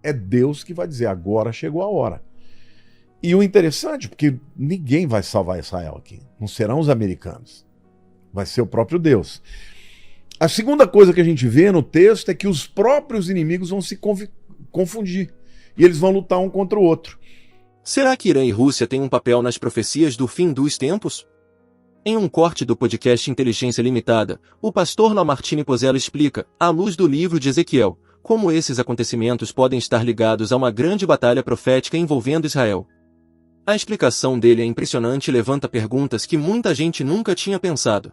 É Deus que vai dizer, agora chegou a hora. E o interessante, porque ninguém vai salvar Israel aqui. Não serão os americanos. Vai ser o próprio Deus. A segunda coisa que a gente vê no texto é que os próprios inimigos vão se confundir. E eles vão lutar um contra o outro. Será que Irã e Rússia têm um papel nas profecias do fim dos tempos? Em um corte do podcast Inteligência Limitada, o pastor Lamartine Pozzella explica, à luz do livro de Ezequiel, como esses acontecimentos podem estar ligados a uma grande batalha profética envolvendo Israel. A explicação dele é impressionante e levanta perguntas que muita gente nunca tinha pensado.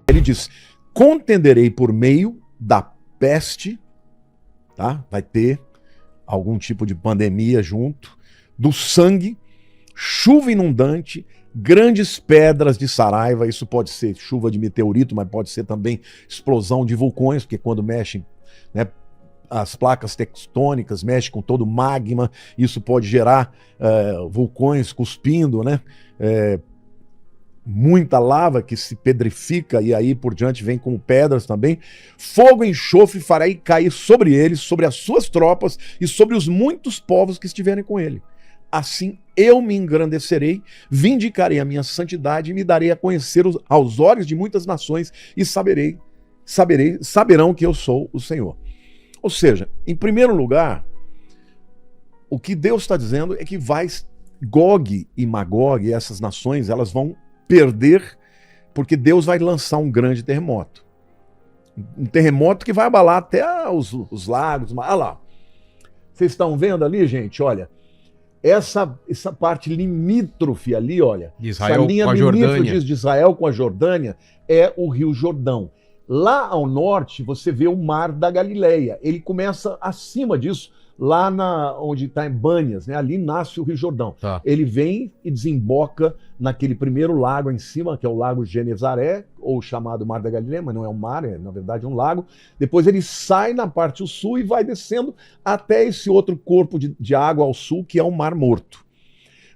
Ele diz, contenderei por meio da peste, tá? Vai ter algum tipo de pandemia junto, do sangue, chuva inundante, grandes pedras de saraiva, isso pode ser chuva de meteorito, mas pode ser também explosão de vulcões, porque quando mexem, né, as placas tectônicas, mexem com todo o magma, isso pode gerar vulcões cuspindo, né? Muita lava que se pedrifica e aí por diante vem com pedras também. Fogo e enxofre farei cair sobre eles, sobre as suas tropas e sobre os muitos povos que estiverem com ele. Assim eu me engrandecerei, vindicarei a minha santidade e me darei a conhecer aos olhos de muitas nações e saberão que eu sou o Senhor. Ou seja, em primeiro lugar, o que Deus está dizendo é que Gog e Magog, essas nações, elas vão perder porque Deus vai lançar um grande terremoto. Um terremoto que vai abalar até os lagos. Olha lá. Vocês estão vendo ali, gente? Olha. Essa parte limítrofe ali, olha. Israel essa linha com a Jordânia. limítrofe de Israel com a Jordânia é o Rio Jordão. Lá ao norte, você vê o Mar da Galileia. Ele começa acima disso, lá onde está em Bânias, né? Ali nasce o Rio Jordão. Tá. Ele vem e desemboca naquele primeiro lago em cima, que é o Lago Genezaré, ou chamado Mar da Galileia, mas não é um mar, é na verdade um lago. Depois ele sai na parte sul e vai descendo até esse outro corpo de água ao sul, que é o Mar Morto.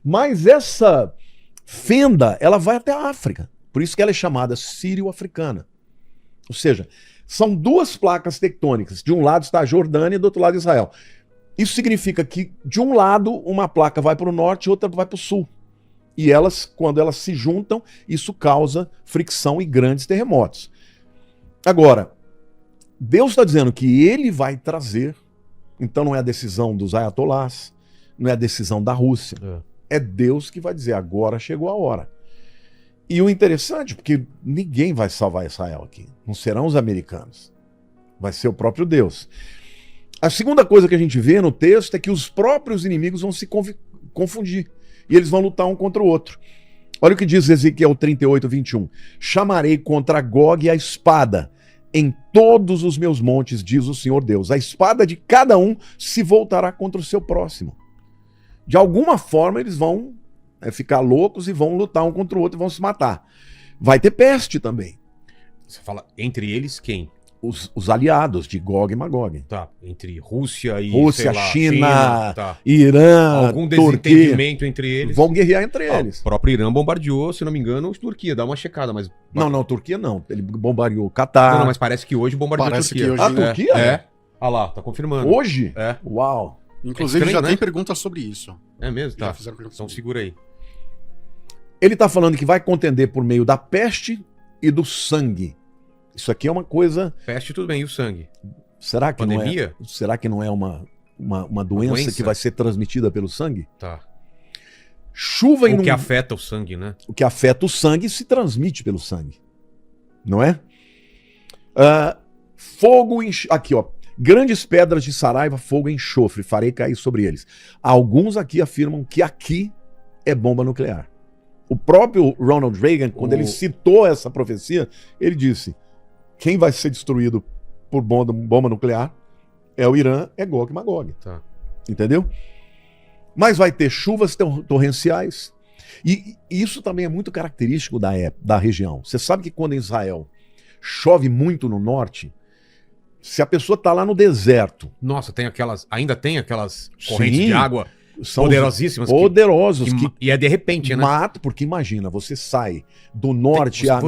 Mas essa fenda, ela vai até a África. Por isso que ela é chamada Sírio-Africana. Ou seja, são duas placas tectônicas. De um lado está a Jordânia e do outro lado Israel. Isso significa que, de um lado, uma placa vai para o norte e outra vai para o sul. E elas, quando elas se juntam, isso causa fricção e grandes terremotos. Agora, Deus está dizendo que ele vai trazer, então não é a decisão dos ayatolás, não é a decisão da Rússia. É Deus que vai dizer, agora chegou a hora. E o interessante, porque ninguém vai salvar Israel aqui. Não serão os americanos. Vai ser o próprio Deus. A segunda coisa que a gente vê no texto é que os próprios inimigos vão se confundir. E eles vão lutar um contra o outro. Olha o que diz Ezequiel 38, 21. Chamarei contra Gog a espada em todos os meus montes, diz o Senhor Deus. A espada de cada um se voltará contra o seu próximo. De alguma forma eles vão ficar loucos e vão lutar um contra o outro e vão se matar. Vai ter peste também. Você fala, entre eles quem? Os aliados de Gog e Magog. Tá, entre Rússia e Rússia, sei lá, China, tá. Irã, Algum Turquia. desentendimento entre eles. Vão guerrear entre eles. O próprio Irã bombardeou, se não me engano, a Turquia. Dá uma checada, mas... Não, Turquia não. Ele bombardeou o Catar. Não, mas parece que hoje bombardeou Parece a Turquia. que hoje- A Turquia? É. Olha lá, tá confirmando. Hoje? É. Uau. Inclusive, estranho, já né? tem perguntas sobre isso. É mesmo? Já Tá. fizeram perguntas Então sobre segura aí. Ele está falando que vai contender por meio da peste e do sangue. Isso aqui é uma coisa... Peste, tudo bem. E o sangue? Será que Pandemia? não é uma doença que vai ser transmitida pelo sangue? Tá. Chuva O que afeta o sangue, né? O que afeta o sangue se transmite pelo sangue. Não é? Fogo aqui, ó. Grandes pedras de saraiva, fogo e enxofre, farei cair sobre eles. Alguns aqui afirmam que aqui é bomba nuclear. O próprio Ronald Reagan, quando ele citou essa profecia, ele disse: quem vai ser destruído por bomba nuclear é o Irã, é Gog e Magog. Tá. Entendeu? Mas vai ter chuvas torrenciais. E isso também é muito característico da região. Você sabe que quando em Israel chove muito no norte, se a pessoa está lá no deserto... Nossa, ainda tem aquelas correntes Sim. de água São Poderosíssimas. poderosos que E é de repente, né? matam, porque imagina, você sai do norte a...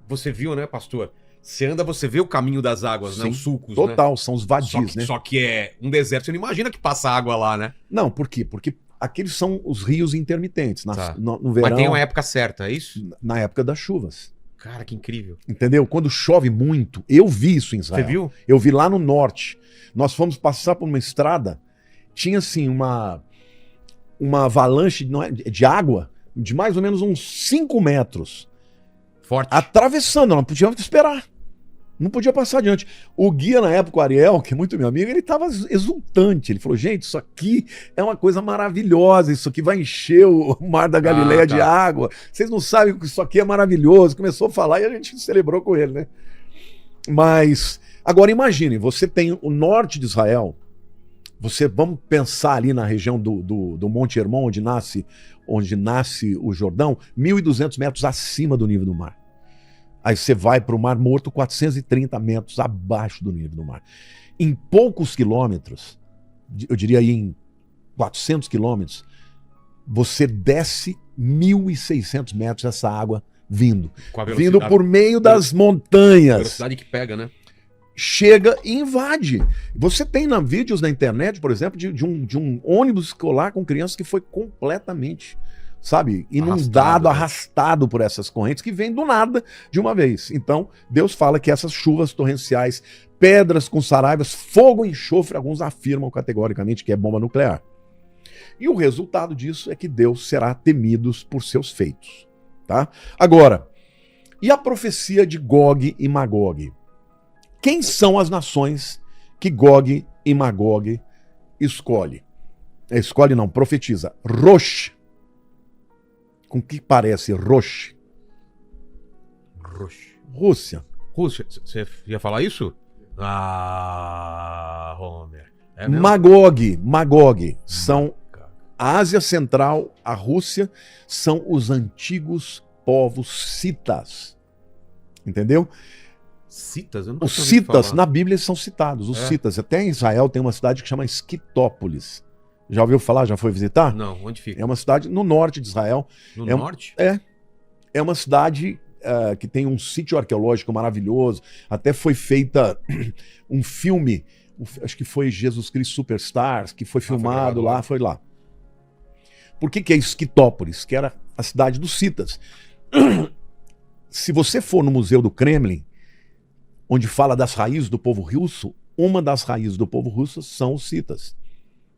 Você viu, né, pastor? Você anda, você vê o caminho das águas, né? Sim, Os sulcos, total, são os né? vadios, né? Só que é um deserto. Você não imagina que passa água lá, né? Não, por quê? Porque aqueles são os rios intermitentes. Tá. No verão, Mas tem uma época certa, é isso? na época das chuvas. Cara, que incrível. Entendeu? Quando chove muito, eu vi isso em Israel. Você viu? Eu vi lá no norte. Nós fomos passar por uma estrada, tinha assim uma avalanche de água de mais ou menos uns 5 metros. Forte. Atravessando, não podíamos esperar. Não podia passar adiante. O guia na época, o Ariel, que é muito meu amigo, ele estava exultante. Ele falou, gente, isso aqui é uma coisa maravilhosa, isso aqui vai encher o Mar da Galileia de água. Vocês não sabem que isso aqui é maravilhoso. Começou a falar e a gente celebrou com ele, né? Mas, agora imagine, você tem o norte de Israel, vamos pensar ali na região do Monte Hermon, onde nasce o Jordão, 1.200 metros acima do nível do mar. Aí você vai para o Mar Morto, 430 metros abaixo do nível do mar. Em poucos quilômetros, eu diria aí em 400 quilômetros, você desce 1.600 metros essa água vindo. Vindo por meio das montanhas. A velocidade que pega, né? Chega e invade. Você tem vídeos na internet, por exemplo, de um ônibus escolar com crianças que foi completamente... sabe, inundado, arrastado por essas correntes que vêm do nada de uma vez. Então, Deus fala que essas chuvas torrenciais, pedras com saraivas, fogo e enxofre, alguns afirmam categoricamente que é bomba nuclear. E o resultado disso é que Deus será temido por seus feitos. Tá? Agora, e a profecia de Gog e Magog? Quem são as nações que Gog e Magog escolhe? Escolhe não, profetiza. Rosh. Com que parece Rosh? Rússia. Rússia. Você ia falar isso? Ah, Homer. É Magog. São a Ásia Central, a Rússia, são os antigos povos citas. Entendeu? Citas? Eu nunca Os citas, na Bíblia, são citados. Os citas. Até em Israel tem uma cidade que chama Esquitópolis. Já ouviu falar? Já foi visitar? Não, onde fica? É uma cidade no norte de Israel. No norte? É uma cidade que tem um sítio arqueológico maravilhoso. Até foi feita um filme, acho que foi Jesus Cristo Superstars, que foi filmado lá, foi lá. Por que é Esquitópolis? Que era a cidade dos citas. Se você for no Museu do Kremlin, onde fala das raízes do povo russo, uma das raízes do povo russo são os citas.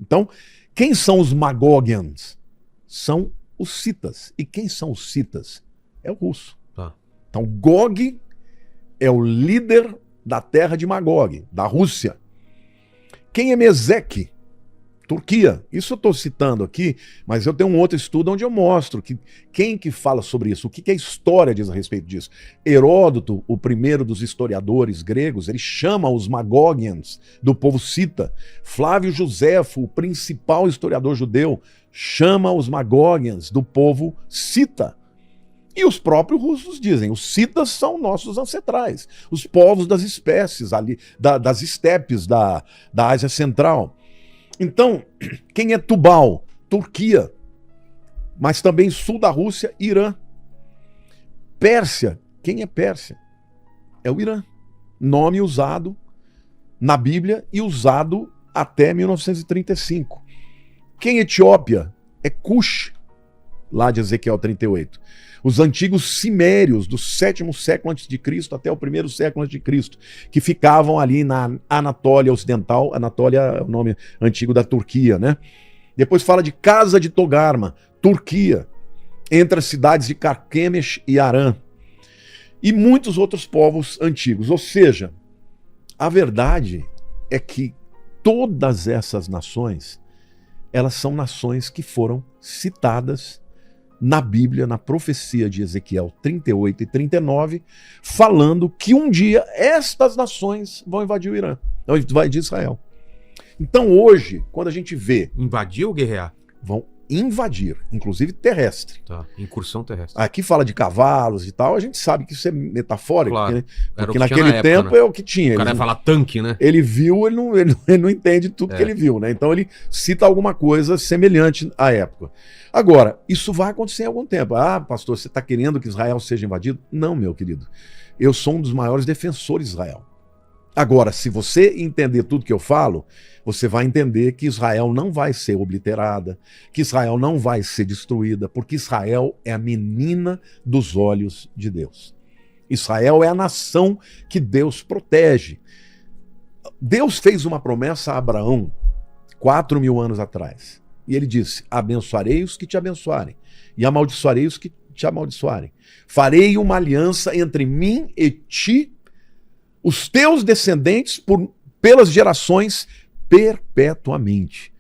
Então, quem são os Magogians? São os citas. E quem são os citas? É o russo. Então, Gog é o líder da terra de Magog, da Rússia. Quem é Meseque? Turquia. Isso eu estou citando aqui, mas eu tenho um outro estudo onde eu mostro quem que fala sobre isso, o que a história diz a respeito disso. Heródoto, o primeiro dos historiadores gregos, ele chama os Magogians do povo cita. Flávio Josefo, o principal historiador judeu, chama os Magogians do povo cita. E os próprios russos dizem, os citas são nossos ancestrais, os povos das espécies, ali, das estepes da Ásia Central. Então, quem é Tubal? Turquia, mas também sul da Rússia, Irã. Pérsia, quem é Pérsia? É o Irã. Nome usado na Bíblia e usado até 1935. Quem é Etiópia? É Cush, lá de Ezequiel 38. Os antigos cimérios do 7º século a.C. até o 1º século a.C., que ficavam ali na Anatólia Ocidental. Anatólia é o nome antigo da Turquia, né? Depois fala de Casa de Togarma, Turquia, entre as cidades de Carquemes e Arã. E muitos outros povos antigos. Ou seja, a verdade é que todas essas nações, elas são nações que foram citadas na Bíblia, na profecia de Ezequiel 38 e 39, falando que um dia estas nações vão invadir o Irã, vão invadir Israel. Então hoje, quando a gente vê... Invadir ou guerrear? Vão invadir, inclusive terrestre. Tá. Incursão terrestre. Aqui fala de cavalos e tal, a gente sabe que isso é metafórico, Claro. né? Era Porque o que tinha naquele na época, tempo né? é o que tinha. O cara ia falar tanque, né? Ele viu, ele não entende tudo que ele viu, né? Então ele cita alguma coisa semelhante à época. Agora, isso vai acontecer em algum tempo. Ah, pastor, você está querendo que Israel seja invadido? Não, meu querido. Eu sou um dos maiores defensores de Israel. Agora, se você entender tudo que eu falo, você vai entender que Israel não vai ser obliterada, que Israel não vai ser destruída, porque Israel é a menina dos olhos de Deus. Israel é a nação que Deus protege. Deus fez uma promessa a Abraão 4.000 anos atrás. E ele disse: abençoarei os que te abençoarem, e amaldiçoarei os que te amaldiçoarem. Farei uma aliança entre mim e ti, os teus descendentes, pelas gerações, perpetuamente.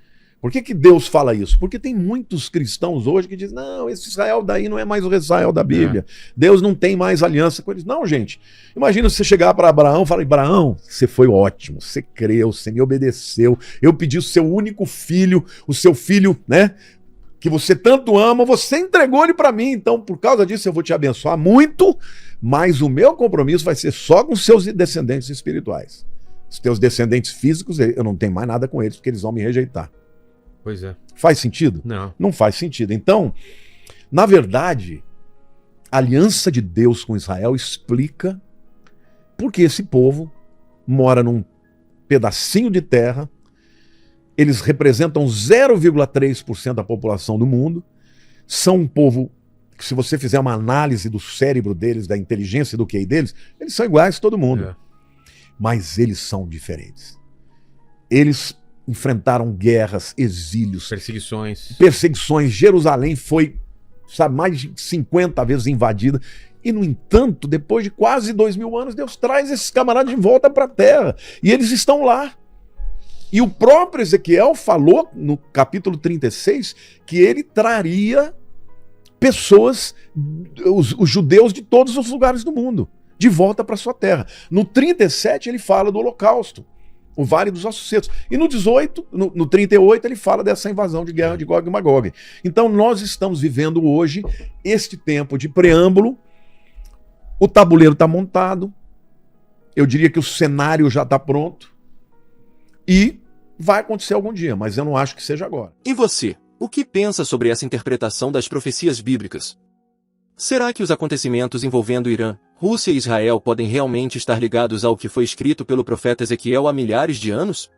Por que Deus fala isso? Porque tem muitos cristãos hoje que dizem: não, esse Israel daí não é mais o Israel da Bíblia. Deus não tem mais aliança com eles. Não, gente. Imagina você chegar para Abraão e falar: Abraão, você foi ótimo, você creu, você me obedeceu, eu pedi o seu único filho, o seu filho, né, que você tanto ama, você entregou ele para mim, então por causa disso eu vou te abençoar muito, mas o meu compromisso vai ser só com seus descendentes espirituais. Os teus descendentes físicos, eu não tenho mais nada com eles, porque eles vão me rejeitar. Pois é. Faz sentido? Não. Não faz sentido. Então, na verdade, a aliança de Deus com Israel explica porque esse povo mora num pedacinho de terra. Eles representam 0,3% da população do mundo. São um povo que, se você fizer uma análise do cérebro deles, da inteligência e do QI deles, eles são iguais a todo mundo. Mas eles são diferentes. Eles enfrentaram guerras, exílios, perseguições. Jerusalém foi, mais de 50 vezes invadida. E, no entanto, depois de quase 2.000 anos, Deus traz esses camaradas de volta para a terra. E eles estão lá. E o próprio Ezequiel falou, no capítulo 36, que ele traria pessoas, os judeus de todos os lugares do mundo, de volta para sua terra. No 37 ele fala do Holocausto, o Vale dos Ossos Secos. E no 38 ele fala dessa invasão de guerra de Gog e Magog. Então nós estamos vivendo hoje este tempo de preâmbulo. O tabuleiro está montado. Eu diria que o cenário já está pronto. E vai acontecer algum dia, mas eu não acho que seja agora. E você, o que pensa sobre essa interpretação das profecias bíblicas? Será que os acontecimentos envolvendo Irã, Rússia e Israel podem realmente estar ligados ao que foi escrito pelo profeta Ezequiel há milhares de anos?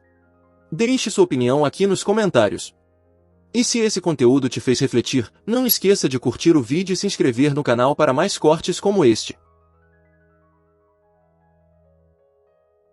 Deixe sua opinião aqui nos comentários. E se esse conteúdo te fez refletir, não esqueça de curtir o vídeo e se inscrever no canal para mais cortes como este.